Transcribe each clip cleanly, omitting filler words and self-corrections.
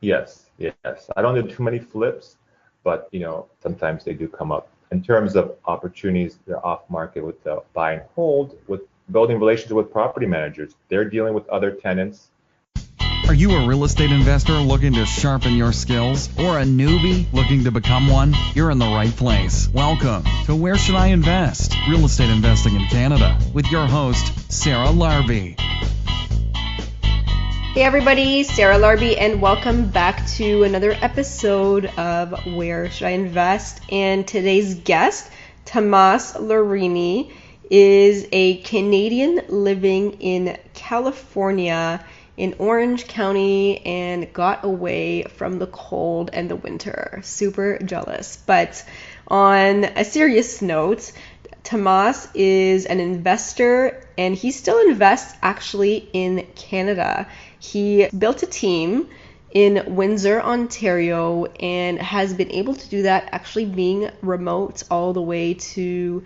Yes, yes. I don't do too many flips, but sometimes they do come up. In terms of opportunities, they're off market with the buy and hold, with building relationships with property managers. They're dealing with other tenants. Are you a real estate investor looking to sharpen your skills or a newbie looking to become one? You're in the right place. Welcome to Where Should I Invest? Real Estate Investing in Canada with your host, Sarah Larby. Hey everybody, Sarah Larby, and welcome back to another episode of Where Should I Invest? And today's guest, Tomas Lorini, is a Canadian living in California in Orange County and got away from the cold and the winter. Super jealous. But on a serious note, Tomas is an investor and he still invests actually in Canada. He built a team in Windsor, Ontario, and has been able to do that actually being remote all the way to,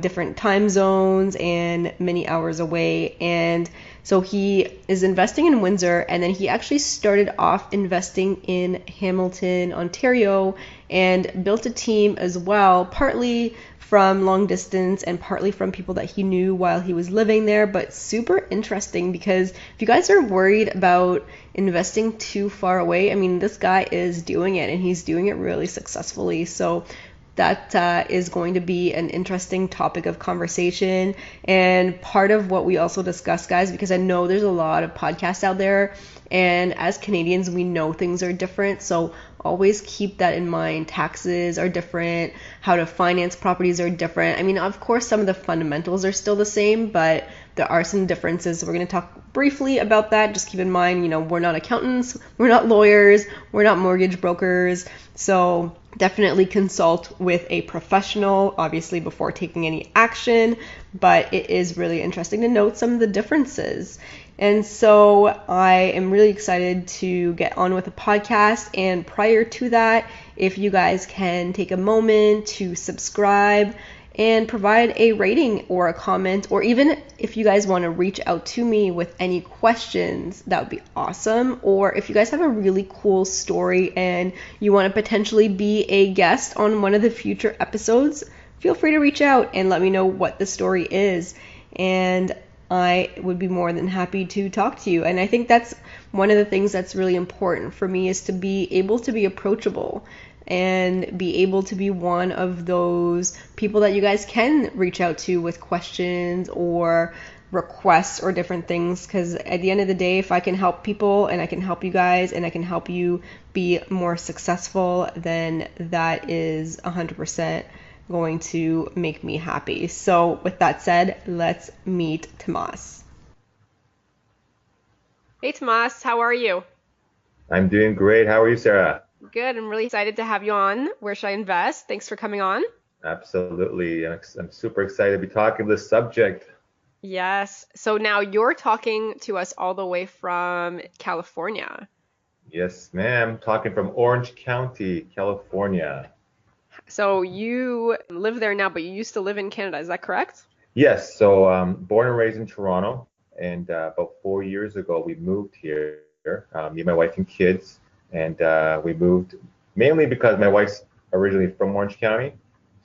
different time zones and many hours away. And so he is investing in Windsor, and then he actually started off investing in Hamilton, Ontario, and built a team as well, partly from long distance and partly from people that he knew while he was living there. But super interesting, because if you guys are worried about investing too far away, I mean, this guy is doing it, and he's doing it really successfully. So that is going to be an interesting topic of conversation, and part of what we also discuss, guys, because I know there's a lot of podcasts out there, and as Canadians, we know things are different, so always keep that in mind. Taxes are different, how to finance properties are different. I mean, of course, some of the fundamentals are still the same, but there are some differences. We're going to talk briefly about that. Just keep in mind, we're not accountants, we're not lawyers, we're not mortgage brokers, so definitely consult with a professional, obviously, before taking any action, but it is really interesting to note some of the differences. And so I am really excited to get on with the podcast. And prior to that, if you guys can take a moment to subscribe and provide a rating or a comment, or even if you guys want to reach out to me with any questions, that would be awesome. Or if you guys have a really cool story and you want to potentially be a guest on one of the future episodes, feel free to reach out and let me know what the story is. And I would be more than happy to talk to you. And I think that's one of the things that's really important for me, is to be able to be approachable and be able to be one of those people that you guys can reach out to with questions or requests or different things. Because at the end of the day, if I can help people and I can help you guys and I can help you be more successful, then that is 100% going to make me happy. So with that said, let's meet Tomas. Hey Tomas, how are you? I'm doing great. How are you, Sarah? Good. I'm really excited to have you on. Where should I invest? Thanks for coming on. Absolutely. I'm super excited to be talking this subject. Yes. So now you're talking to us all the way from California. Yes, ma'am. Talking from Orange County, California. So you live there now, but you used to live in Canada. Is that correct? Yes, so born and raised in Toronto, and about 4 years ago we moved here, me, my wife, and kids, and we moved mainly because my wife's originally from Orange County,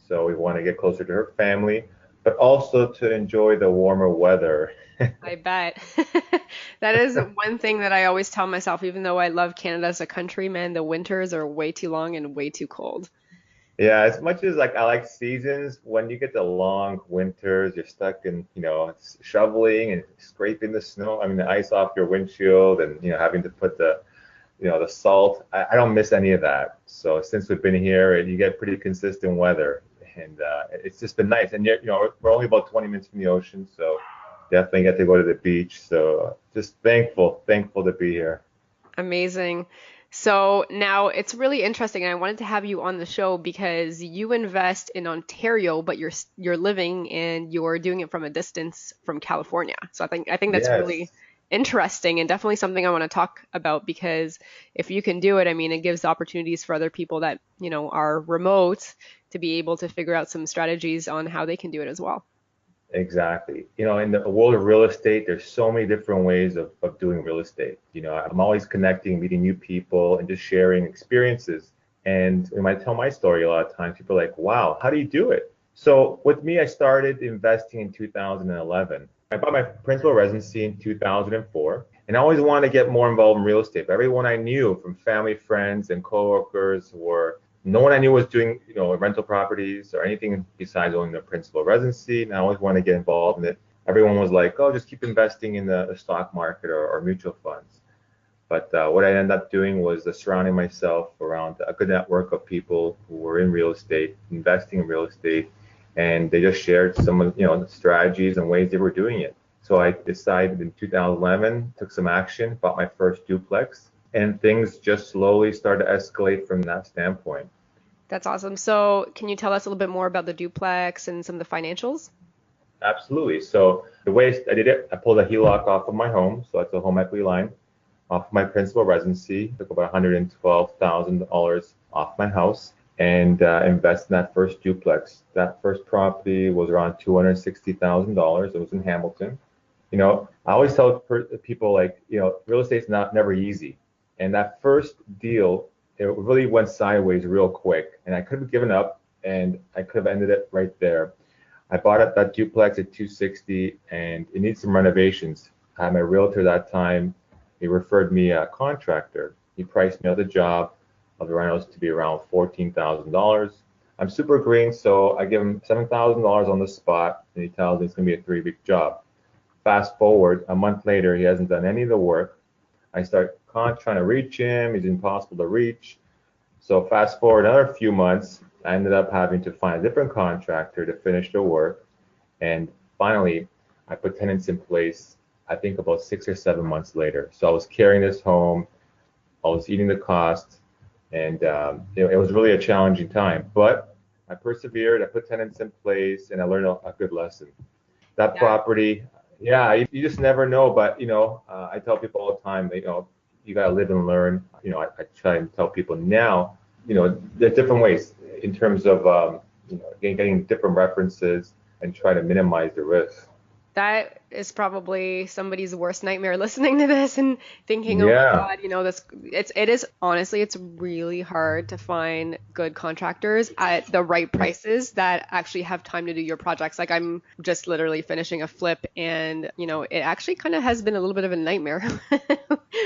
so we want to get closer to her family, but also to enjoy the warmer weather. I bet. That is one thing that I always tell myself, even though I love Canada as a country, man, the winters are way too long and way too cold. Yeah, as much as like I like seasons, when you get the long winters, you're stuck in, it's shoveling and scraping the snow, I mean the ice off your windshield, and having to put the salt. I don't miss any of that. So since we've been here, you get pretty consistent weather, and it's just been nice. And yet, we're only about 20 minutes from the ocean, so definitely get to go to the beach. So just thankful to be here. Amazing. So now it's really interesting. I wanted to have you on the show because you invest in Ontario, but you're living and you're doing it from a distance from California. So I think that's really Yes. interesting and definitely something I want to talk about, because if you can do it, I mean, it gives opportunities for other people that, are remote to be able to figure out some strategies on how they can do it as well. Exactly. In the world of real estate, there's so many different ways of doing real estate. I'm always connecting, meeting new people, and just sharing experiences. And when I tell my story, a lot of times people are like, wow, how do you do it? So with me, I started investing in 2011. I bought my principal residency in 2004, and I always wanted to get more involved in real estate. But everyone I knew, from family, friends, and coworkers, were no one I knew was doing, rental properties or anything besides owning the principal residency. And I always wanted to get involved in it. Everyone was like, oh, just keep investing in the stock market or mutual funds. But what I ended up doing was surrounding myself around a good network of people who were in real estate, investing in real estate, and they just shared some of the strategies and ways they were doing it. So I decided in 2011, took some action, bought my first duplex, and things just slowly started to escalate from that standpoint. That's awesome. So can you tell us a little bit more about the duplex and some of the financials? Absolutely. So the way I did it, I pulled a HELOC off of my home, so that's a home equity line, off my principal residency, took about $112,000 off my house, and invested in that first duplex. That first property was around $260,000. It was in Hamilton. I always tell people, like, real estate's never easy. And that first deal, it really went sideways real quick. And I could have given up and I could have ended it right there. I bought that duplex at 260 and it needs some renovations. I had my realtor that time. He referred me a contractor. He priced me out the job of the rentals to be around $14,000. I'm super green, so I give him $7,000 on the spot, and he tells me it's going to be a 3-week job. Fast forward, a month later, he hasn't done any of the work. I start trying to reach him. He's impossible to reach. So fast forward another few months, I ended up having to find a different contractor to finish the work. And finally, I put tenants in place, I think about 6 or 7 months later. So I was carrying this home. I was eating the cost. And it was really a challenging time. But I persevered. I put tenants in place, and I learned a good lesson. That property, yeah, you just never know. But I tell people all the time that you gotta live and learn. I try and tell people now, there's different ways in terms of getting different references and try to minimize the risk. That is probably somebody's worst nightmare listening to this and thinking, oh my Yeah. God, it is honestly, it's really hard to find good contractors at the right prices that actually have time to do your projects. Like, I'm just literally finishing a flip and, it actually kind of has been a little bit of a nightmare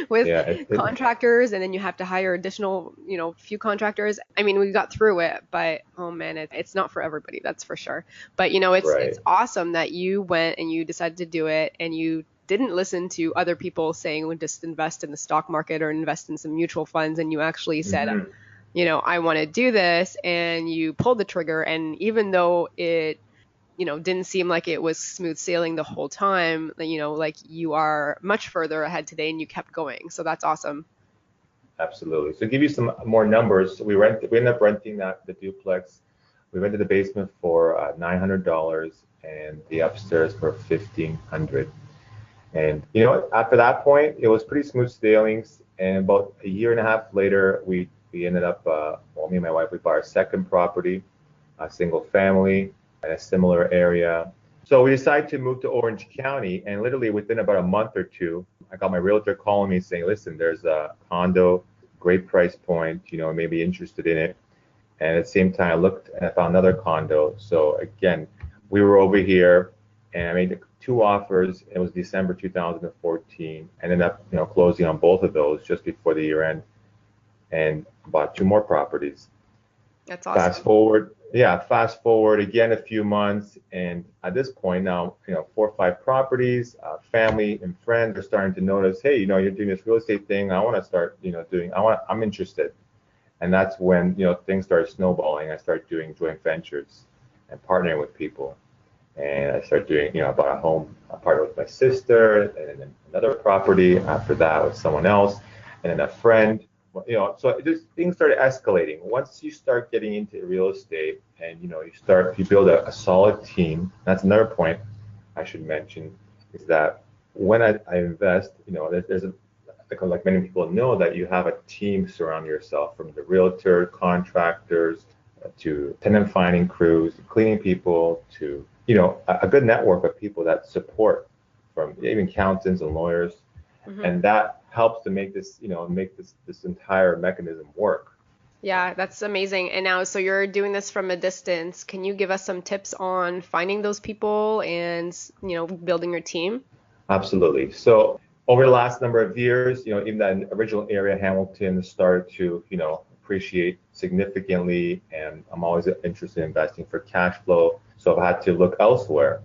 with Yeah, contractors, and then you have to hire additional, few contractors. I mean, we got through it, but oh man, it's not for everybody, that's for sure. But it's right. it's awesome that you went and you decided to do it and you didn't listen to other people saying, well, just invest in the stock market or invest in some mutual funds, and you actually said, I want to do this, and you pulled the trigger. And even though it didn't seem like it was smooth sailing the whole time, like you are much further ahead today and you kept going. So that's awesome. Absolutely. So to give you some more numbers, we ended up renting the duplex. We rented the basement for $900 and the upstairs for $1,500. And after that point, it was pretty smooth sailings. And about a year and a half later, we ended up, me and my wife, we bought our second property, a single family in a similar area. So we decided to move to Orange County, and literally within about a month or two, I got my realtor calling me saying, listen, there's a condo, great price point, maybe interested in it. And at the same time, I looked and I found another condo. So again, we were over here and I made 2 offers. It was December 2014. I ended up, closing on both of those just before the year end, and bought 2 more properties. That's awesome. Fast forward again a few months, and at this point now, 4 or 5 properties. Family and friends are starting to notice, hey, you're doing this real estate thing. I want to start, I'm interested. And that's when, things started snowballing. I started doing joint ventures and partnering with people. And I started doing, I bought a home, I partnered with my sister, and then another property after that with someone else, and then a friend. So things started escalating. Once you start getting into real estate and, you build a solid team. That's another point I should mention, is that when I invest, there's like many people know, that you have a team surround yourself, from the realtor, contractors, to tenant finding crews, cleaning people, to a good network of people that support from even accountants and lawyers, Hmm. and that helps to make this entire mechanism work. Yeah, that's amazing. And now, so you're doing this from a distance. Can you give us some tips on finding those people and, building your team? Absolutely. So over the last number of years, even that original area, Hamilton, started to, appreciate significantly, and I'm always interested in investing for cash flow. So I've had to look elsewhere.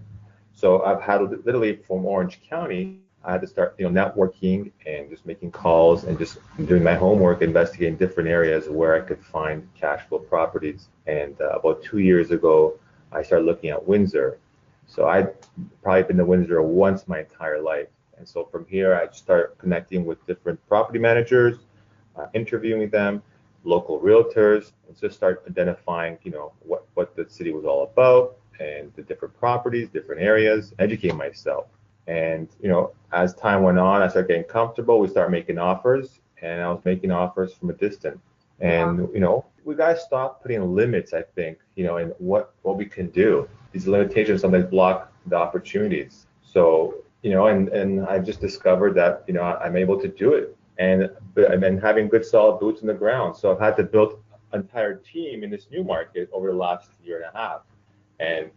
So I've had literally from Orange County, I had to start, networking and just making calls and just doing my homework, investigating different areas where I could find cash flow properties. And about 2 years ago, I started looking at Windsor. So I'd probably been to Windsor once my entire life. And so from here, I start connecting with different property managers, interviewing them, local realtors, and just start identifying, what the city was all about and the different properties, different areas, educate myself. And, as time went on, I started getting comfortable. We started making offers, and I was making offers from a distance. Wow. And, we got to stop putting limits, I think, in what we can do. These limitations sometimes block the opportunities. So, and I just discovered that, I'm able to do it. And I've been having good solid boots in the ground. So I've had to build an entire team in this new market over the last year and a half. And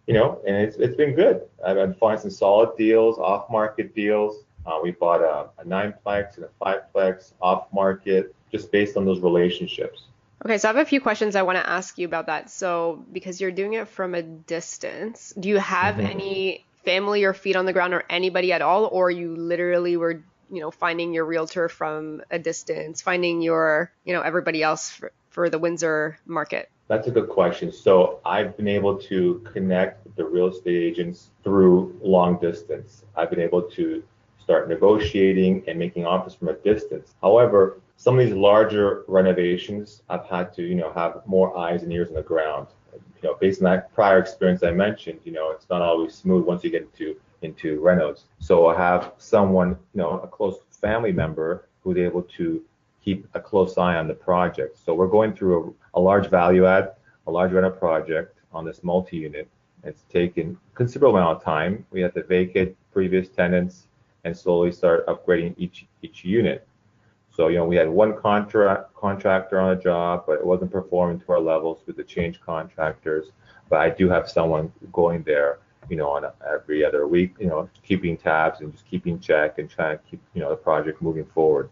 and it's been good. I've been finding some solid deals, off-market deals. We bought a nineplex and a fiveplex off-market just based on those relationships. Okay, so I have a few questions I want to ask you about that. So, because you're doing it from a distance, do you have Hmm. any family or feet on the ground or anybody at all, or you literally were, finding your realtor from a distance, finding your, everybody else for the Windsor market? That's a good question. So I've been able to connect with the real estate agents through long distance. I've been able to start negotiating and making offers from a distance. However, some of these larger renovations, I've had to, have more eyes and ears on the ground. Based on that prior experience I mentioned, it's not always smooth once you get into renos. So I have someone, a close family member who's able to keep a close eye on the project. So we're going through a large value add, a large rental project on this multi-unit. It's taken a considerable amount of time. We had to vacate previous tenants and slowly start upgrading each unit. So, we had one contractor on a job, but it wasn't performing to our levels with the change contractors. But I do have someone going there, on every other week, keeping tabs and just keeping check and trying to keep, the project moving forward.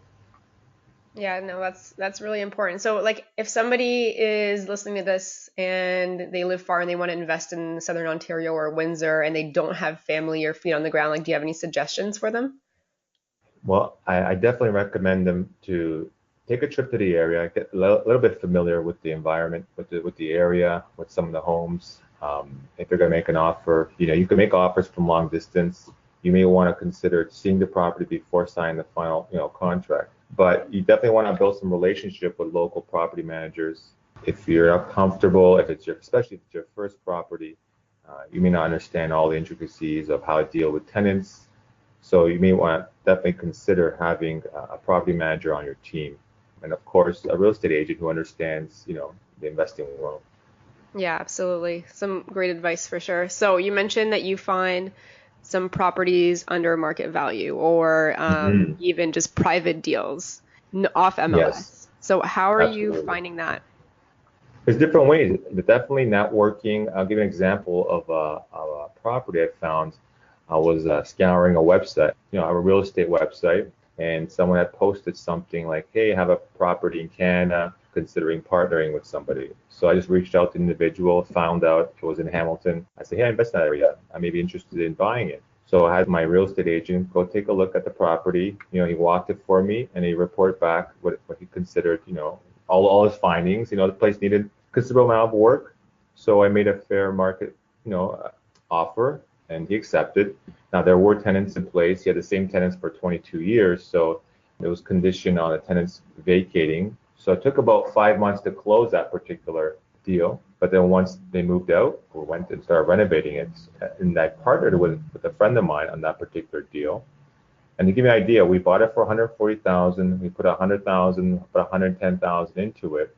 Yeah, no, that's really important. So, like, if somebody is listening to this and they live far and they want to invest in Southern Ontario or Windsor and they don't have family or feet on the ground, like, do you have any suggestions for them? Well, I definitely recommend them to take a trip to the area, get a little bit familiar with the environment, with the area, with some of the homes. If they're going to make an offer, you can make offers from long distance. You may want to consider seeing the property before signing the final, contract. But you definitely want to build some relationship with local property managers. If you're not comfortable, especially if it's your first property, you may not understand all the intricacies of how to deal with tenants, so you may want to definitely consider having a property manager on your team, and of course, a real estate agent who understands, the investing world. Yeah, absolutely. Some great advice for sure. So, you mentioned that you find some properties under market value or Hmm. even just private deals off Yes, MLS. So, how are you absolutely. finding that? There's different ways, but definitely networking. I'll give you an example of a property I found. I was scouring a website, a real estate website, and someone had posted something like, "Hey, I have a property in Canada, considering partnering with somebody." So I just reached out to the individual, found out it was in Hamilton. I said, "Hey, I invest in that area. I may be interested in buying it." So I had my real estate agent go take a look at the property. He walked it for me, and he reported back what he considered, all his findings. The place needed considerable amount of work. So I made a fair market, offer, and he accepted. Now there were tenants in place. He had the same tenants for 22 years, so it was conditioned on the tenants vacating. So it took about 5 months to close that particular deal. But then once they moved out, we went and started renovating it. And I partnered with a friend of mine on that particular deal. And to give you an idea, we bought it for 140,000. We put 100,000, put 110,000 into it.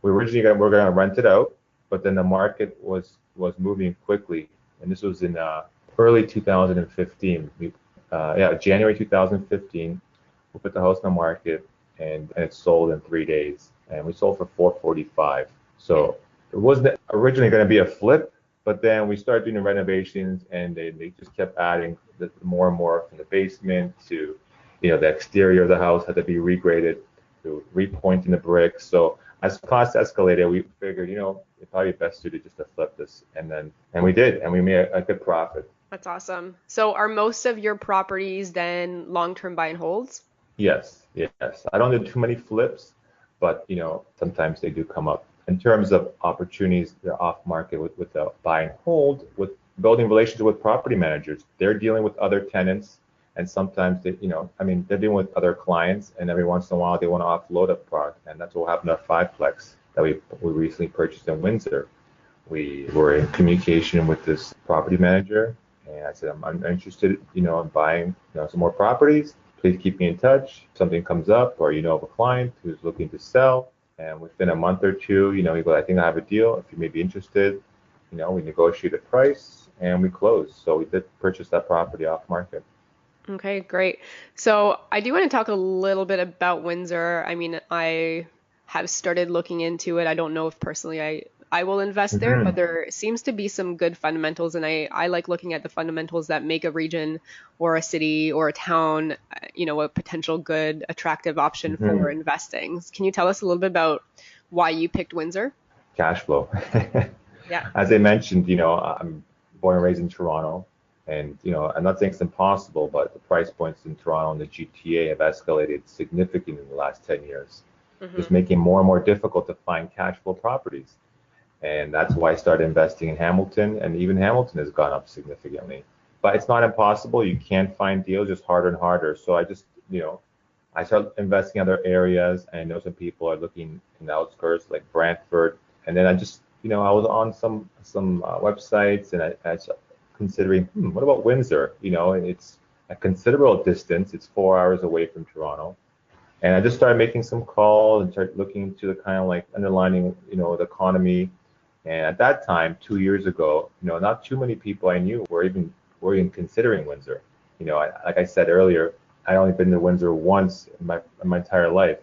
We originally were going to rent it out, but then the market was moving quickly. and this was in early 2015. January 2015, we put the house on the market, and it sold in 3 days, and we sold for 445. So it wasn't originally going to be a flip, but then we started doing the renovations, and they just kept adding more and more from the basement to, the exterior of the house had to be regraded, to repointing the bricks. So as costs escalated, we figured, it's probably best suited just to flip this, and we did, and we made a good profit. That's awesome. So are most of your properties then long-term buy and holds? Yes, yes. I don't do too many flips, but sometimes they do come up. In terms of opportunities, they're off market with the buy and hold, with building relationships with property managers. They're dealing with other tenants, and sometimes they're dealing with other clients, and every once in a while they want to offload a product, and that's what happened to our fiveplex that we recently purchased in Windsor. We were in communication with this property manager, and I said, I'm interested, in buying, some more properties. Please keep me in touch. If something comes up, or of a client who's looking to sell, and within a month or two, he goes, I think I have a deal. If you may be interested, we negotiate a price and we close. So we did purchase that property off market. Okay, great. So I do want to talk a little bit about Windsor. I mean, I have started looking into it. I don't know if personally I will invest there, but there seems to be some good fundamentals, and I like looking at the fundamentals that make a region or a city or a town, a potential good, attractive option for investing. Can you tell us a little bit about why you picked Windsor? Cash flow. Yeah. As I mentioned, I'm born and raised in Toronto, and I'm not saying it's impossible, but the price points in Toronto and the GTA have escalated significantly in the last 10 years. It's making more and more difficult to find cash flow properties. And that's why I started investing in Hamilton, and even Hamilton has gone up significantly. But it's not impossible. You can find deals, just harder and harder. So I just, I started investing in other areas, and I know some people are looking in the outskirts like Brantford. And then I just, I was on some websites, and I was considering, what about Windsor? It's a considerable distance. It's 4 hours away from Toronto. And I just started making some calls and started looking into the kind of like underlining, the economy. And at that time, 2 years ago, not too many people I knew were even considering Windsor. Like I said earlier, I only been to Windsor once in my entire life.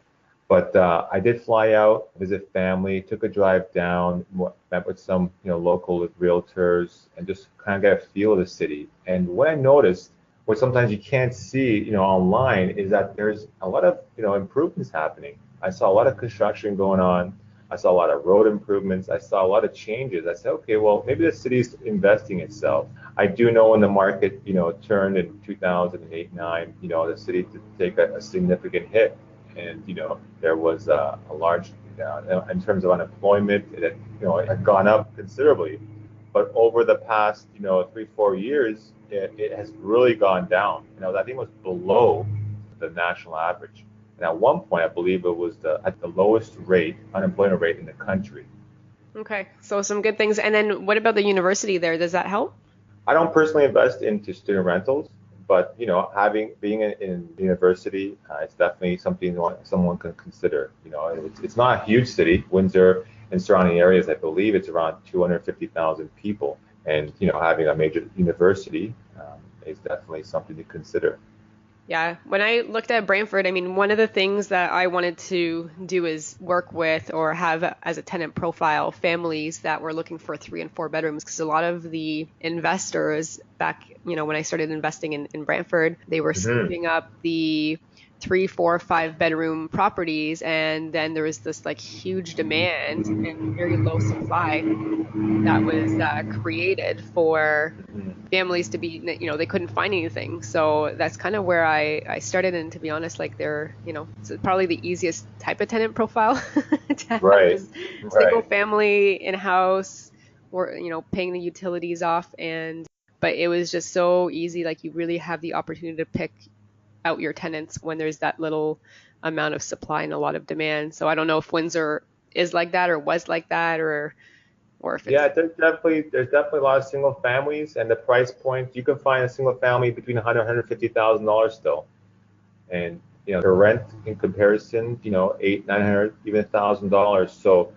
But I did fly out, visit family, took a drive down, met with some local realtors, and just kind of get a feel of the city. And what I noticed, what sometimes you can't see, online, is that there's a lot of improvements happening. I saw a lot of construction going on. I saw a lot of road improvements. I saw a lot of changes. I said, okay, well, maybe the city's investing itself. I do know when the market, turned in 2008-9, the city did take a significant hit, and there was a large, in terms of unemployment, it had gone up considerably. But over the past, 3-4 years, it has really gone down. I think it was below the national average. And at one point, I believe it was at the lowest unemployment rate in the country. Okay, so some good things. And then what about the university there? Does that help? I don't personally invest into student rentals, but being in university, it's definitely something someone can consider. It's not a huge city. Windsor and surrounding areas, I believe it's around 250,000 people, and having a major university is definitely something to consider. Yeah, when I looked at Brantford, I mean, one of the things that I wanted to do is work with or have as a tenant profile families that were looking for 3 and 4 bedrooms, because a lot of the investors back, when I started investing in Brantford, they were scooping up the 3, 4, 5 bedroom properties, and then there was this like huge demand and very low supply that was created for families to be, they couldn't find anything. So that's kind of where I started. And to be honest, like it's probably the easiest type of tenant profile to have Right. single family in house, or, paying the utilities off. But it was just so easy. Like you really have the opportunity to pick out your tenants when there's that little amount of supply and a lot of demand. So I don't know if Windsor is like that or was like that, or if it's... Yeah, there's definitely a lot of single families, and the price point, you can find a single family between $150,000 still, and the rent in comparison, $800, $900, even $1,000. So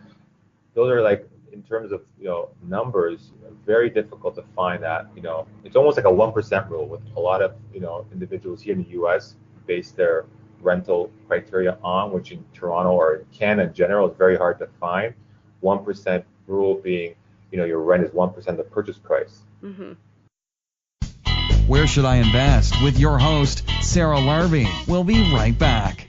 those are like in terms of numbers, very difficult to find that. It's almost like a 1% rule with a lot of individuals here in the U.S. base their rental criteria on, which in Toronto or Canada in general is very hard to find. 1% rule being, your rent is 1% of the purchase price. Mm-hmm. Where Should I Invest? With your host, Sarah Larby. We'll be right back.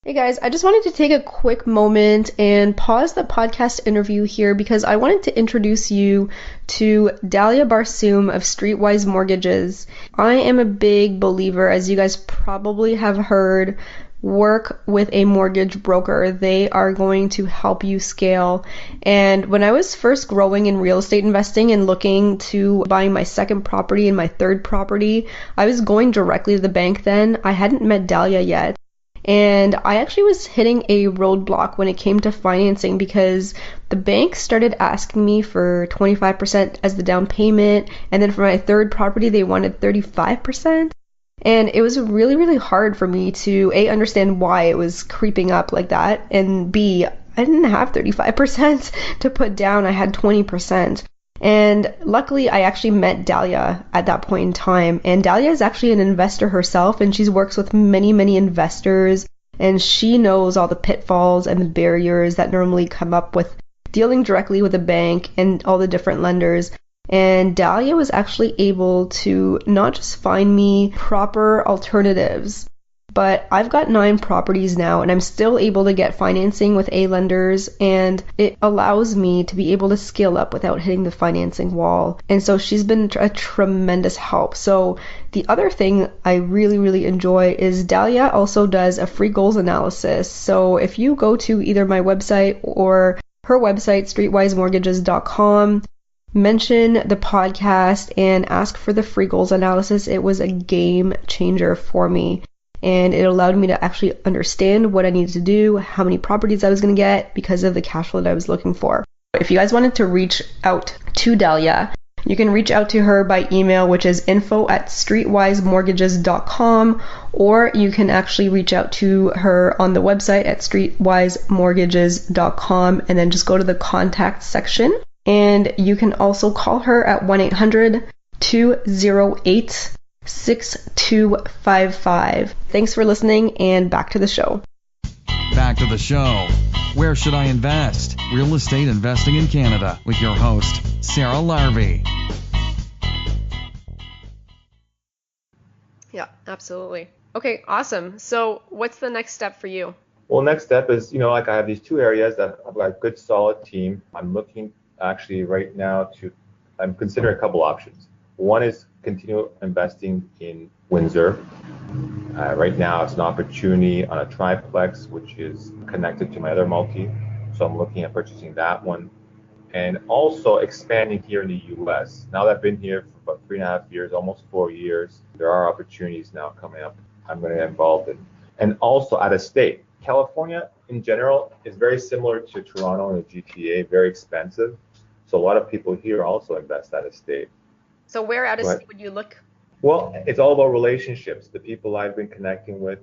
Hey guys, I just wanted to take a quick moment and pause the podcast interview here because I wanted to introduce you to Dalia Barsoom of Streetwise Mortgages. I am a big believer, as you guys probably have heard, work with a mortgage broker. They are going to help you scale. And when I was first growing in real estate investing and looking to buying my second property and my third property, I was going directly to the bank then. I hadn't met Dalia yet. And I actually was hitting a roadblock when it came to financing because the bank started asking me for 25% as the down payment. And then for my third property, they wanted 35%. And it was really, really hard for me to A, understand why it was creeping up like that. And B, I didn't have 35% to put down. I had 20%. And luckily, I actually met Dalia at that point in time. And Dalia is actually an investor herself, and she works with many, many investors. And she knows all the pitfalls and the barriers that normally come up with dealing directly with a bank and all the different lenders. And Dalia was actually able to not just find me proper alternatives, but I've got 9 properties now and I'm still able to get financing with A lenders, and it allows me to be able to scale up without hitting the financing wall. And so she's been a tremendous help. So the other thing I really, really enjoy is Dalia also does a free goals analysis. So if you go to either my website or her website, streetwisemortgages.com, mention the podcast and ask for the free goals analysis, it was a game changer for me. And it allowed me to actually understand what I needed to do, how many properties I was going to get because of the cash flow that I was looking for. If you guys wanted to reach out to Dalia, you can reach out to her by email, which is info@streetwisemortgages.com, or you can actually reach out to her on the website at streetwisemortgages.com and then just go to the contact section. And you can also call her at 1-800-208-6255. Thanks for listening, and back to the show. Back to the show. Where Should I Invest? Real estate investing in Canada with your host, Sarah Larby. Yeah, absolutely. Okay, awesome. So what's the next step for you? Well, next step is, like I have these 2 areas that I've got a good solid team. I'm looking actually right now I'm considering a couple options. One is continue investing in Windsor. Right now it's an opportunity on a triplex, which is connected to my other multi. So I'm looking at purchasing that one. And also expanding here in the US. Now that I've been here for about 3.5 years, almost 4 years, there are opportunities now coming up I'm going to get involved in. And also out of state. California in general is very similar to Toronto and the GTA, very expensive. So a lot of people here also invest out of state. So where out of state would you look? Well, it's all about relationships. The people I've been connecting with,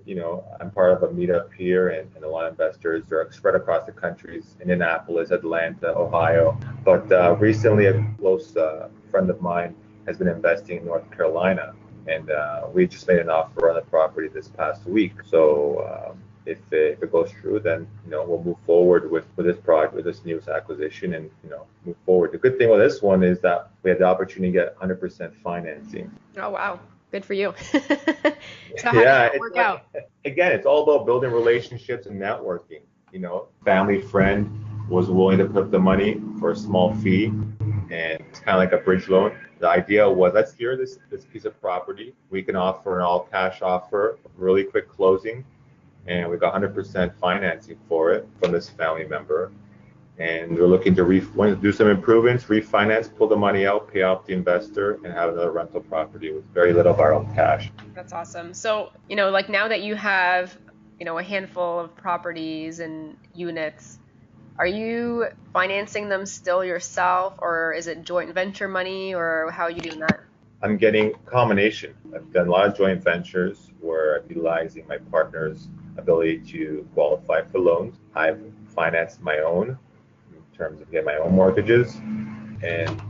I'm part of a meetup here, and a lot of investors are spread across the countries, Indianapolis, Atlanta, Ohio. But recently, a close friend of mine has been investing in North Carolina, and we just made an offer on the property this past week. So if it goes through, then we'll move forward with this project, with this newest acquisition, and move forward. The good thing with this one is that we had the opportunity to get 100% financing. Oh wow, good for you. So how did that work out? Again, it's all about building relationships and networking. Family friend was willing to put the money for a small fee, and it's kind of like a bridge loan. The idea was, let's hear this piece of property. We can offer an all cash offer, really quick closing. And we got 100% financing for it from this family member. And we're looking to do some improvements, refinance, pull the money out, pay off the investor, and have another rental property with very little of our own cash. That's awesome. So, like now that you have, a handful of properties and units, are you financing them still yourself, or is it joint venture money, or how are you doing that? I'm getting combination. I've done a lot of joint ventures where I'm utilizing my partner's ability to qualify for loans. I've financed my own in terms of getting my own mortgages. And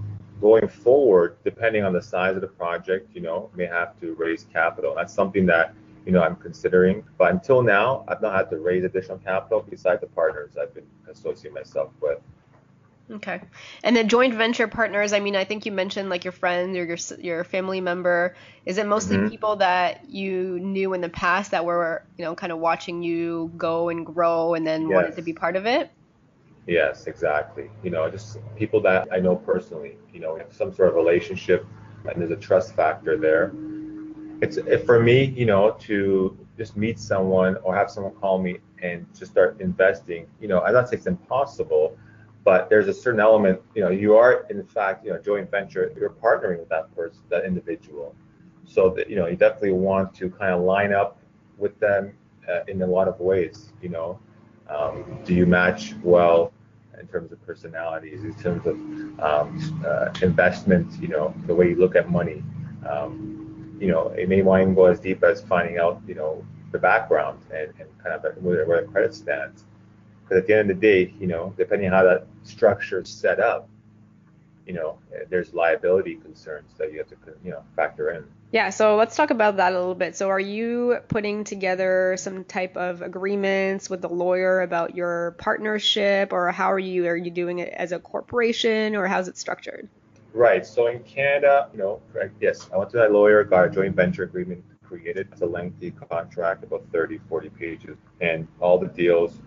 going forward, depending on the size of the project, may have to raise capital. That's something that, I'm considering. But until now, I've not had to raise additional capital besides the partners I've been associating myself with. Okay. And the joint venture partners, I mean, I think you mentioned like your friend or your family member. Is it mostly Hmm. people that you knew in the past that were, kind of watching you go and grow and then wanted to be Yes. part of it? Yes, exactly. Just people that I know personally, we have some sort of relationship and there's a trust factor there. For me, to just meet someone or have someone call me and just start investing, I'm not saying it's impossible, but there's a certain element, you are in fact, joint venture, you're partnering with that person, that individual. So that, you definitely want to kind of line up with them in a lot of ways, do you match well in terms of personalities, in terms of investment, the way you look at money. It may want to go as deep as finding out, the background and kind of where the credit stands. Because at the end of the day, depending on how that structure is set up, there's liability concerns that you have to, factor in. Yeah, so let's talk about that a little bit. So are you putting together some type of agreements with the lawyer about your partnership, or are you doing it as a corporation, or how's it structured? Right. So in Canada, correct. Yes, I went to that lawyer, got a joint venture agreement created. It's a lengthy contract, about 30, 40 pages. And all the deals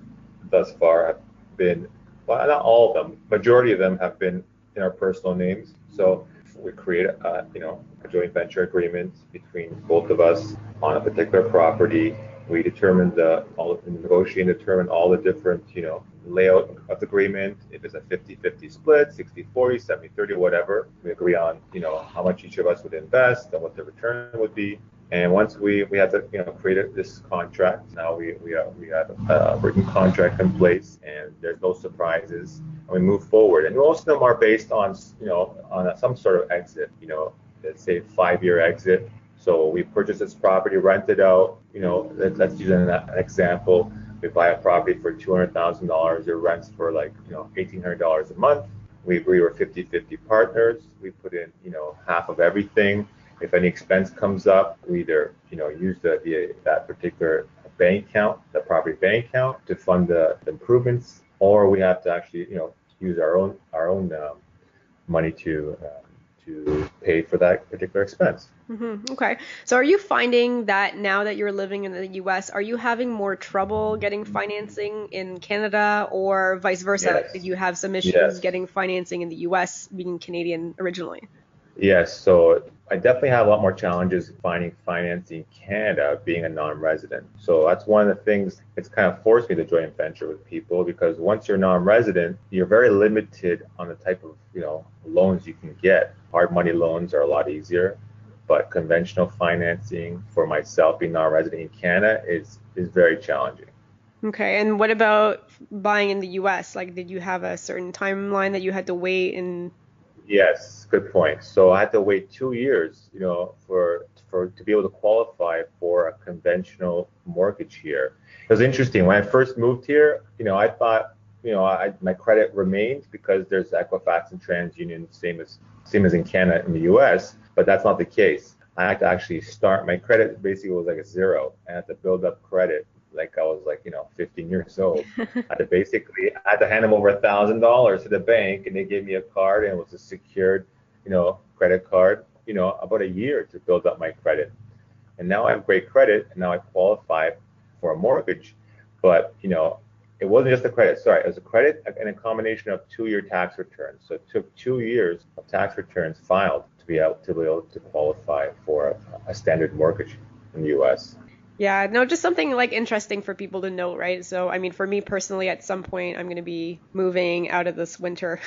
thus far have been, well, not all of them, majority of them have been in our personal names. So we create a joint venture agreement between both of us on a particular property. We determine negotiate and determine all the different, layout of the agreement. If it's a 50-50 split, 60-40, 70-30, whatever. We agree on, how much each of us would invest and what the return would be. And once we have to, create this contract, now we have a written contract in place and there's no surprises. And we move forward. And most of them are based on, some sort of exit, let's say 5-year exit. So we purchase this property, rent it out, let's use an example. We buy a property for $200,000. It rents for like, $1,800 a month. We agree we're 50-50 partners. We put in, half of everything. If any expense comes up, we either, use that particular bank account, the property bank account to fund the improvements, or we have to actually, use our own money to pay for that particular expense. Okay. So are you finding that now that you're living in the US, are you having more trouble getting financing in Canada or vice versa? Yes. Did you have some issues Yes. getting financing in the US being Canadian originally? Yes, so I definitely have a lot more challenges finding financing in Canada being a non-resident. So that's one of the things it's kind of forced me to joint venture with people because once you're non-resident, you're very limited on the type of, loans you can get. Hard money loans are a lot easier, but conventional financing for myself being non-resident in Canada is very challenging. Okay. And what about buying in the US? Like, did you have a certain timeline that you had to wait and Yes, good point. So I had to wait 2 years, for to be able to qualify for a conventional mortgage here. It was interesting. When I first moved here, I thought, my credit remained because there's Equifax and TransUnion, same as in Canada and the U.S., but that's not the case. I had to actually start my credit basically was like a zero. I had to build up credit like I was like 15 years old. I had to hand them over $1,000 to the bank, and they gave me a card, and it was a secured, credit card. About a year to build up my credit, and now I have great credit, and now I qualify for a mortgage. But it wasn't just a credit. Sorry, it was a credit and a combination of 2-year tax returns. So it took 2 years of tax returns filed to be able to qualify for a standard mortgage in the U.S. Yeah, no, just something like interesting for people to know, right? So, I mean, for me personally, at some point, I'm going to be moving out of this winter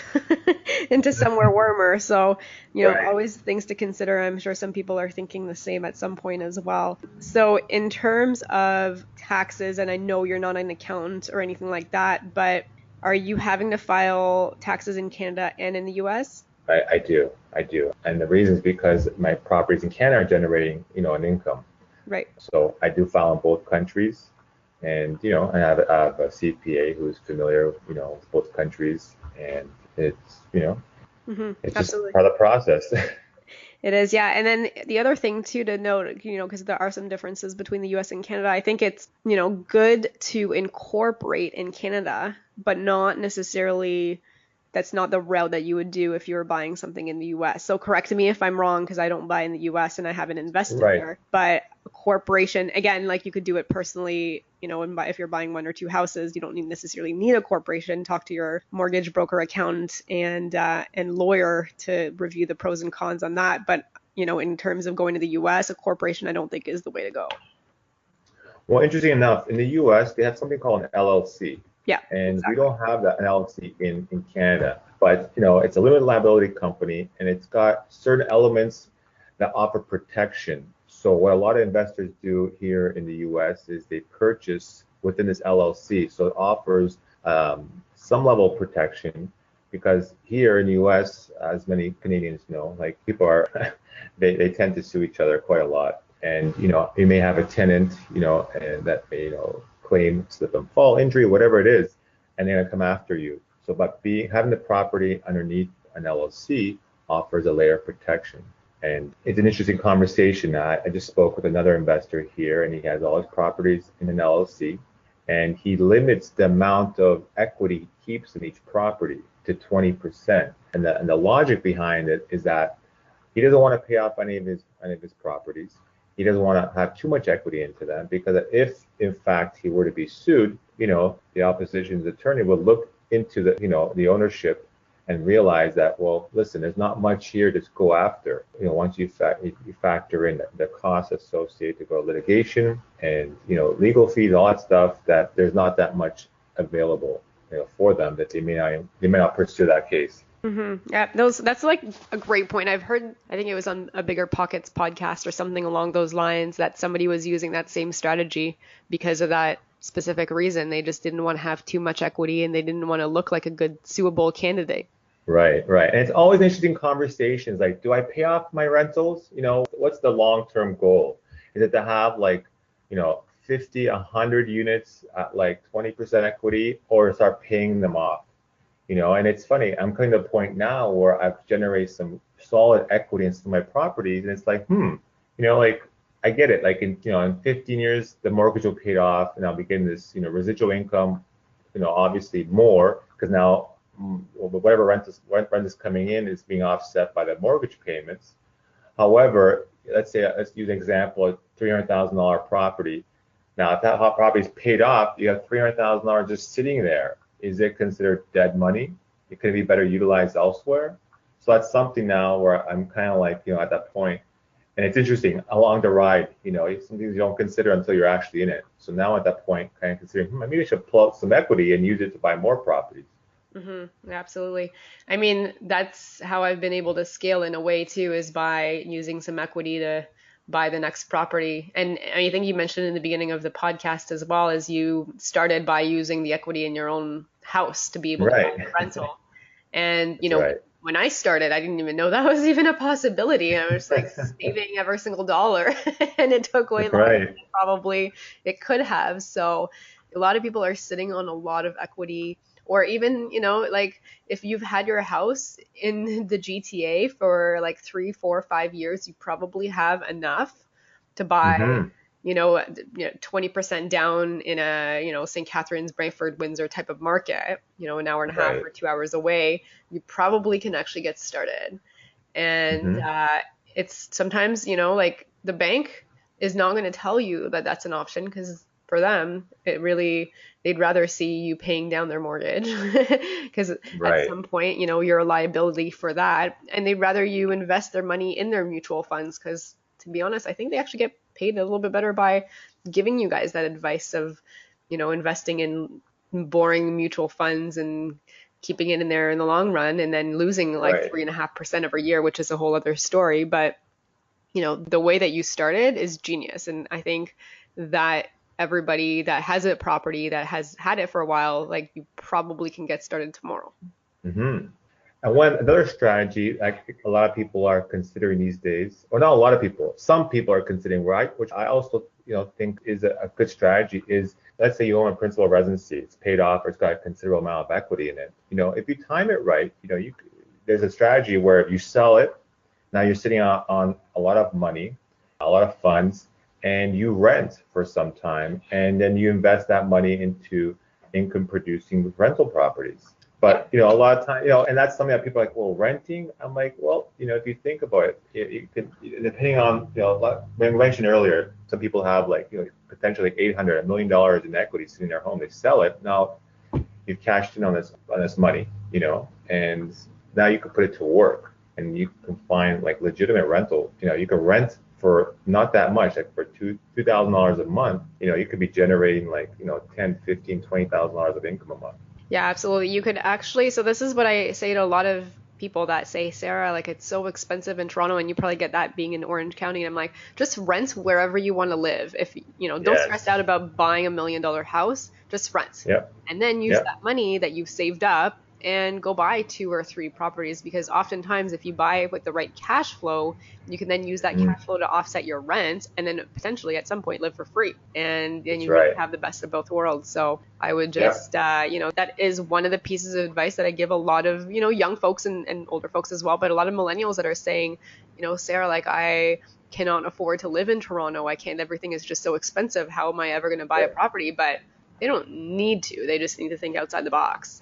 into somewhere warmer. So, Right. always things to consider. I'm sure some people are thinking the same at some point as well. So, in terms of taxes, and I know you're not an accountant or anything like that, but are you having to file taxes in Canada and in the US? I do. I do. And the reason is because my properties in Canada are generating, an income. Right. So I do file in both countries. And, I have a CPA who's familiar, with both countries. And it's just Absolutely. part of the process. It is, yeah. And then the other thing too to note, because there are some differences between the US and Canada, I think it's, good to incorporate in Canada, but not necessarily that's not the route that you would do if you were buying something in the US. So correct me if I'm wrong because I don't buy in the US and I haven't invested Right. there. But a corporation, again, like you could do it personally, and if you're buying one or two houses, you don't necessarily need a corporation. Talk to your mortgage broker, accountant, and lawyer to review the pros and cons on that. But in terms of going to the US, a corporation I don't think is the way to go. Well, interesting enough, in the US, they have something called an LLC. Yeah. And exactly. we don't have that LLC in Canada. But, it's a limited liability company and it's got certain elements that offer protection. So what a lot of investors do here in the US is they purchase within this LLC. So it offers some level of protection because here in the US, as many Canadians know, like people are, they tend to sue each other quite a lot. And, you may have a tenant, and that may, claim slip and fall injury, whatever it is, and they're gonna come after you. So, but having the property underneath an LLC offers a layer of protection. And it's an interesting conversation. I just spoke with another investor here, and he has all his properties in an LLC, and he limits the amount of equity he keeps in each property to 20%. And the logic behind it is that he doesn't want to pay off any of his properties. He doesn't want to have too much equity into them because if in fact he were to be sued, the opposition's attorney would look into the ownership and realize that, well, listen, there's not much here to go after. Once you factor in the costs associated to go litigation and, legal fees, all that stuff, that there's not that much available, for them that they may not pursue that case. Mm-hmm. Yeah, that's like a great point. I've heard, I think it was on a Bigger Pockets podcast or something along those lines that somebody was using that same strategy because of that specific reason. They just didn't want to have too much equity and they didn't want to look like a good suable candidate. Right. And it's always interesting conversations like, do I pay off my rentals? What's the long-term goal? Is it to have 50, 100 units at 20% equity or start paying them off? And it's funny, I'm coming to a point now where I've generated some solid equity in some of my properties, and it's I get it. In 15 years, the mortgage will pay off, and I'll be getting this, residual income, obviously more, because now whatever rent is coming in is being offset by the mortgage payments. However, let's use an example, a $300,000 property. Now, if that property is paid off, you have $300,000 just sitting there. Is it considered dead money? It could be better utilized elsewhere. So that's something now where I'm kind of at that point. And it's interesting along the ride, some things you don't consider until you're actually in it. So now at that point, kind of considering, maybe I should pull out some equity and use it to buy more properties. Mm-hmm. Absolutely. I mean, that's how I've been able to scale in a way too, is by using some equity to buy the next property. And I think you mentioned in the beginning of the podcast as well, as you started by using the equity in your own house to be able to buy the rental. And, when I started, I didn't even know that was even a possibility. I was saving every single dollar and it took way longer than probably it could have. So a lot of people are sitting on a lot of equity, or even, if you've had your house in the GTA for 3, 4, 5 years, you probably have enough to buy, 20% down in a, St. Catharines, Brantford, Windsor type of market, an hour and a half or 2 hours away, you probably can actually get started. And it's sometimes, the bank is not going to tell you that that's an option because for them, they'd rather see you paying down their mortgage because at some point, you're a liability for that. And they'd rather you invest their money in their mutual funds because, to be honest, I think they actually get paid a little bit better by giving you guys that advice of, investing in boring mutual funds and keeping it in there in the long run and then losing 3.5% every year, which is a whole other story. But, the way that you started is genius. And I think that everybody that has a property that has had it for a while, you probably can get started tomorrow. Mm-hmm. And another strategy, like a lot of people are considering these days, or not a lot of people, some people are considering, right, which I also, think is a good strategy is, let's say you own a principal residency, it's paid off or it's got a considerable amount of equity in it. If you time it right, there's a strategy where if you sell it, now you're sitting on a lot of money, a lot of funds, and you rent for some time, and then you invest that money into income producing rental properties. But a lot of time, and that's something that people are like, well, renting. I'm like, well, if you think about it, you can, depending on, like when we mentioned earlier, some people have like, potentially like 800, $1 million in equity sitting in their home. They sell it. Now you've cashed in on this money, and now you can put it to work, and you can find like legitimate rental. You can rent for not that much, like for $2,000 a month. You could be generating like 10, 15, $20,000 of income a month. Yeah, absolutely. You could actually, so this is what I say to a lot of people that say, Sarah, like it's so expensive in Toronto, and you probably get that being in Orange County. And I'm like, just rent wherever you want to live. If, don't stress out about buying $1 million house, just rent. Yep. And then use Yep. that money that you've saved up and go buy 2 or 3 properties, because oftentimes if you buy with the right cash flow, you can then use that cash flow to offset your rent, and then potentially at some point live for free, and then you right. have the best of both worlds. So I would just that is one of the pieces of advice that I give a lot of young folks and older folks as well, but a lot of millennials that are saying, Sarah, like I cannot afford to live in Toronto, I can't, everything is just so expensive, how am I ever going to buy a property? But they don't need to, they just need to think outside the box.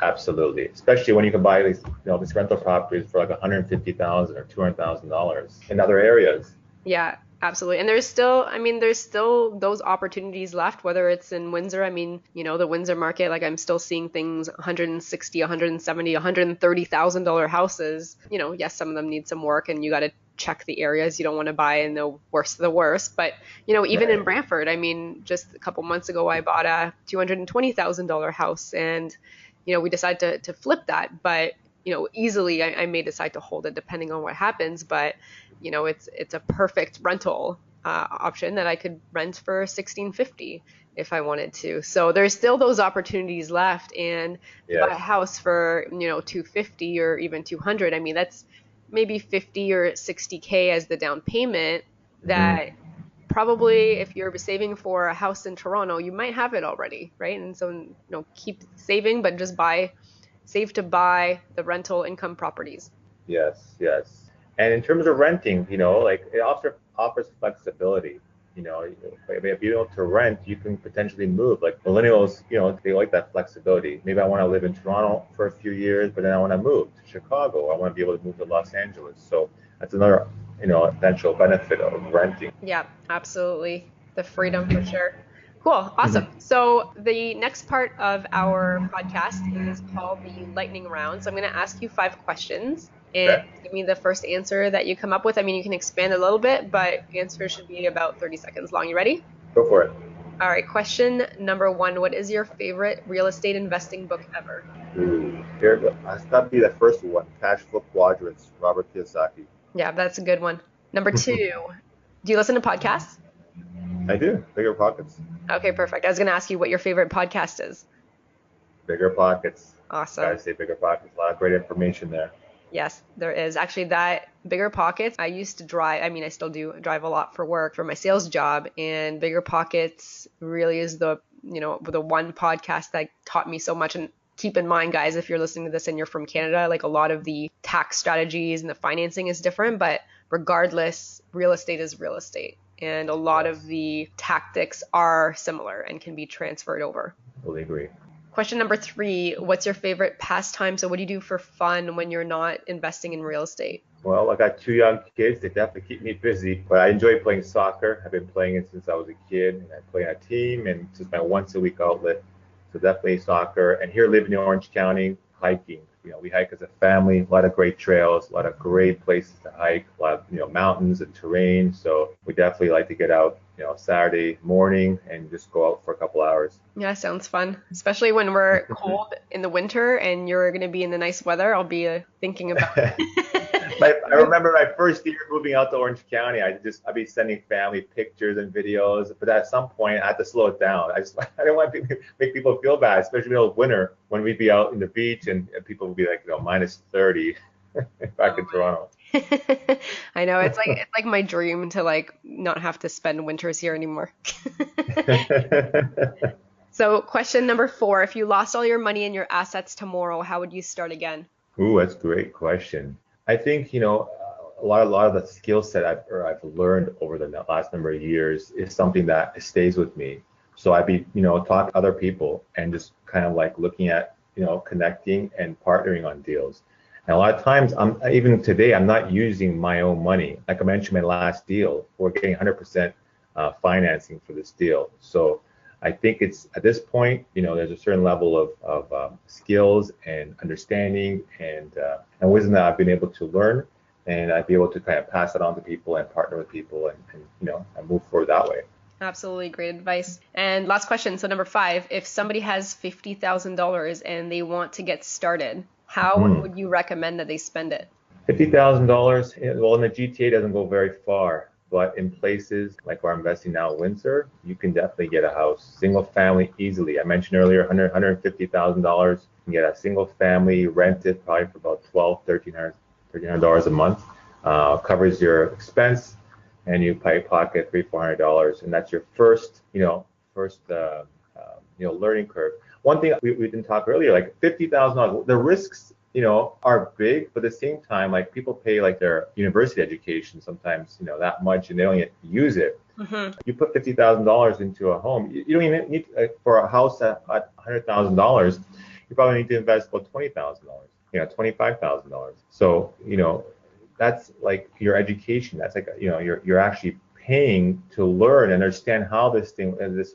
Absolutely, especially when you can buy these rental properties for like $150,000 or $200,000 in other areas. Yeah, absolutely. And there's still those opportunities left, whether it's in Windsor. The Windsor market, like I'm still seeing things 160, 170, $130,000 houses. Yes, some of them need some work, and you got to check the areas. You don't want to buy in the worst of the worst. But, even in Brantford, just a couple months ago, I bought a $220,000 house, and we decided to flip that, but easily I may decide to hold it depending on what happens. But it's a perfect rental option that I could rent for $1,650 if I wanted to. So there's still those opportunities left, and buy a house for $250 or even $200. That's maybe $50 or $60K as the down payment. That probably, if you're saving for a house in Toronto, you might have it already, right? And so, keep saving, but just save to buy the rental income properties. Yes. And in terms of renting, like it offers flexibility. If you don't to rent, you can potentially move. Like millennials, they like that flexibility. Maybe I want to live in Toronto for a few years, but then I want to move to Chicago. I want to be able to move to Los Angeles. So that's another potential benefit of renting. Yeah, absolutely. The freedom for sure. Cool. Awesome. So the next part of our podcast is called the lightning round. So I'm going to ask you 5 questions, and give me the first answer that you come up with. You can expand a little bit, but the answer should be about 30 seconds long. You ready? Go for it. All right. Question number 1. What is your favorite real estate investing book ever? That's got to be the first one, Cash Flow Quadrants, Robert Kiyosaki. Yeah, that's a good one. Number 2, do you listen to podcasts? I do. Bigger Pockets. Okay, perfect. I was going to ask you what your favorite podcast is. Bigger Pockets. Awesome. Gotta say Bigger Pockets. A lot of great information there. Yes, there is. Actually, that Bigger Pockets, I used to drive. I still do drive a lot for work for my sales job, and Bigger Pockets really is the one podcast that taught me so much. And keep in mind, guys, if you're listening to this and you're from Canada, like a lot of the tax strategies and the financing is different, but regardless, real estate is real estate. And a lot of the tactics are similar and can be transferred over. Totally agree. Question number 3, what's your favorite pastime? So what do you do for fun when you're not investing in real estate? Well, I got 2 young kids. They definitely keep me busy, but I enjoy playing soccer. I've been playing it since I was a kid, and I play on a team, and it's just my once-a-week outlet. So definitely soccer. And here living in Orange County, hiking. We hike as a family, a lot of great trails, a lot of great places to hike, a lot of, mountains and terrain. So we definitely like to get out, Saturday morning and just go out for a couple hours. Yeah, sounds fun. Especially when we're cold in the winter and you're going to be in the nice weather. I'll be thinking about it. I remember my first year moving out to Orange County. I'd be sending family pictures and videos, but at some point I had to slow it down. I didn't want to make people feel bad, especially in the winter when we'd be out in the beach and people would be like, minus 30 back in Toronto. I know it's like my dream to like not have to spend winters here anymore. So question number 4, if you lost all your money and your assets tomorrow, how would you start again? Ooh, that's a great question. I think, a lot of the skill set I've learned over the last number of years is something that stays with me. So I'd be, talking to other people and just kind of like looking at, connecting and partnering on deals. And a lot of times, even today, I'm not using my own money. Like I mentioned, my last deal, we're getting 100% financing for this deal. So I think it's at this point, there's a certain level of skills and understanding and wisdom that I've been able to learn, and I'd be able to kind of pass it on to people and partner with people and move forward that way. Absolutely great advice. And last question. So number 5, if somebody has $50,000 and they want to get started, how would you recommend that they spend it? $50,000, well, in the GTA it doesn't go very far, but in places like where I'm investing now, Windsor, you can definitely get a house, single family easily. I mentioned earlier, $150,000. You can get a single family rented probably for about $1,300 a month. Covers your expense, and you probably pocket $300-$400, and that's your first learning curve. One thing we didn't talk earlier, like $50,000, the risks, are big, but at the same time, like people pay like their university education sometimes, that much, and they don't yet use it. Mm-hmm. You put $50,000 into a home, you don't even need for a house at $100,000, you probably need to invest about $20,000, $25,000. So, that's like your education. That's like, you're actually paying to learn and understand how this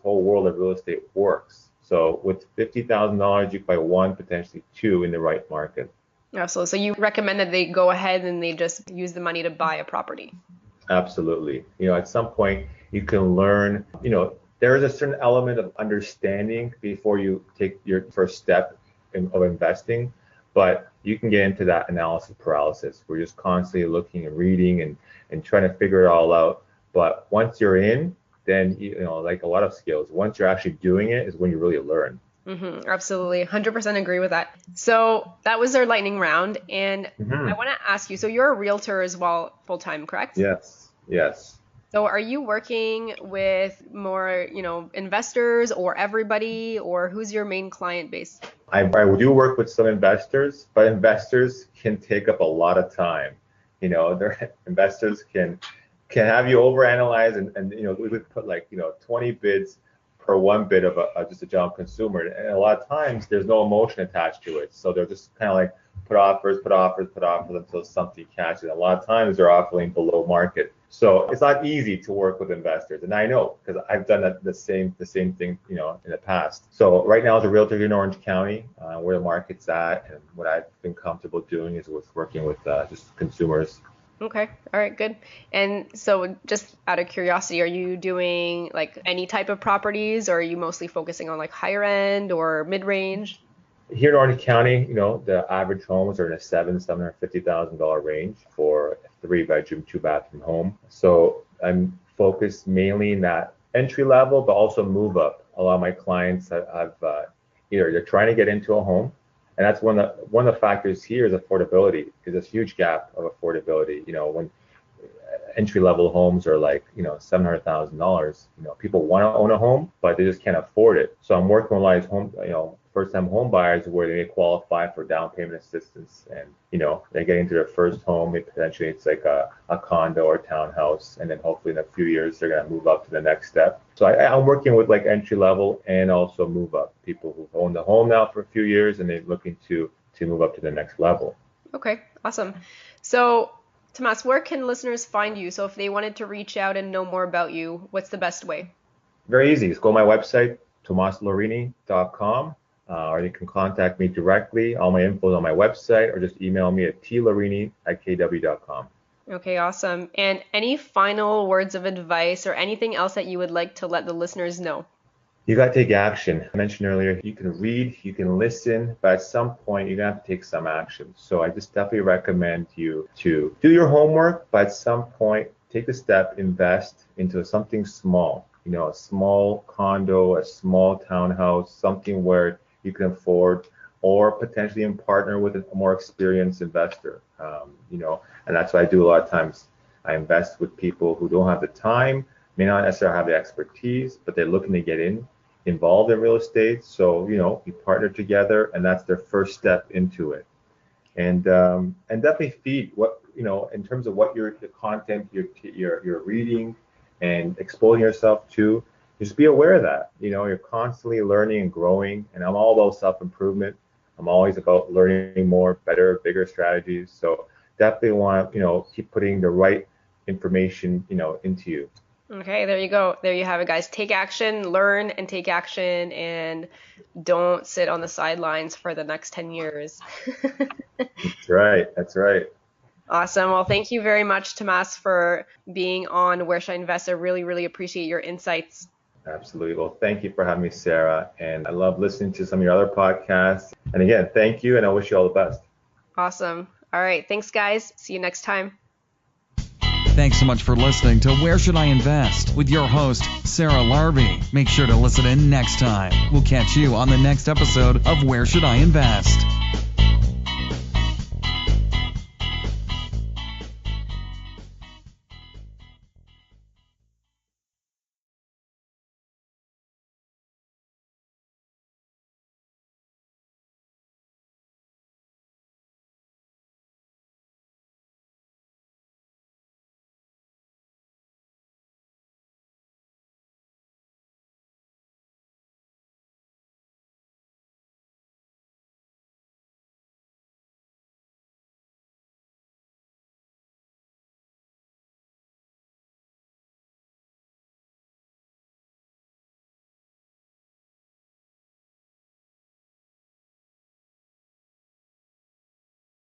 whole world of real estate works. So with $50,000, you can buy 1, potentially 2 in the right market. Absolutely. So you recommend that they go ahead and they just use the money to buy a property? Absolutely. At some point you can learn, there is a certain element of understanding before you take your first step of investing, but you can get into that analysis paralysis. We're just constantly looking and reading and trying to figure it all out. But once you're in, then, like a lot of skills, once you're actually doing it is when you really learn. Mm-hmm, absolutely. 100% agree with that. So that was our lightning round. And I want to ask you, so you're a realtor as well, full-time, correct? Yes. So are you working with more, investors or everybody, or who's your main client base? I do work with some investors, but investors can take up a lot of time. Investors can have you overanalyze and we would put like 20 bids per one bid of just a general consumer, and a lot of times there's no emotion attached to it, so they're just kind of like put offers until something catches. A lot of times they're offering below market, so it's not easy to work with investors, and I know because I've done the same thing in the past. So right now as a realtor here in Orange County, where the market's at and what I've been comfortable doing is working with just consumers. Okay. All right. Good. And so just out of curiosity, are you doing like any type of properties, or are you mostly focusing on like higher end or mid range? Here in Orange County, the average homes are in a $750,000 range for a 3-bedroom, 2-bathroom home. So I'm focused mainly in that entry level, but also move up. A lot of my clients have either they're trying to get into a home, and that's one of the factors here is affordability. There's a huge gap of affordability. When entry level homes are like $700,000, people want to own a home, but they just can't afford it. So I'm working with a lot of home, first-time home buyers where they qualify for down payment assistance, and they get into their first home. Potentially it's like a condo or townhouse, and then hopefully in a few years they're gonna move up to the next step. So I'm working with like entry level and also move up people who've owned the home now for a few years and they're looking to move up to the next level. Okay, awesome. So Tomas, where can listeners find you? So if they wanted to reach out and know more about you, what's the best way? Very easy. Just go to my website, tomaslorini.com. Or you can contact me directly. All my info is on my website, or just email me at tlorini@kw.com. Okay, awesome. And any final words of advice or anything else that you would like to let the listeners know? You got to take action. I mentioned earlier, you can read, you can listen, but at some point you're gonna have to take some action. So I just definitely recommend you to do your homework, but at some point take the step, invest into something small, a small condo, a small townhouse, something where you can afford, or potentially in partner with a more experienced investor. And that's what I do a lot of times. I invest with people who don't have the time, may not necessarily have the expertise, but they're looking to get involved in real estate. So, we partner together, and that's their first step into it. And definitely feed what, in terms of what the content you're reading and exposing yourself to. Just be aware of that. You're constantly learning and growing, and I'm all about self-improvement. I'm always about learning more, better, bigger strategies. So definitely want to, keep putting the right information, into you. Okay, there you go. There you have it, guys. Take action, learn and take action, and don't sit on the sidelines for the next 10 years. That's right. That's right. Awesome. Well, thank you very much, Tomas, for being on Where Should I Invest? I really, really appreciate your insights. Absolutely. Well, thank you for having me, Sarah. And I love listening to some of your other podcasts. And again, thank you, and I wish you all the best. Awesome. All right. Thanks, guys. See you next time. Thanks so much for listening to Where Should I Invest with your host, Sarah Larby. Make sure to listen in next time. We'll catch you on the next episode of Where Should I Invest?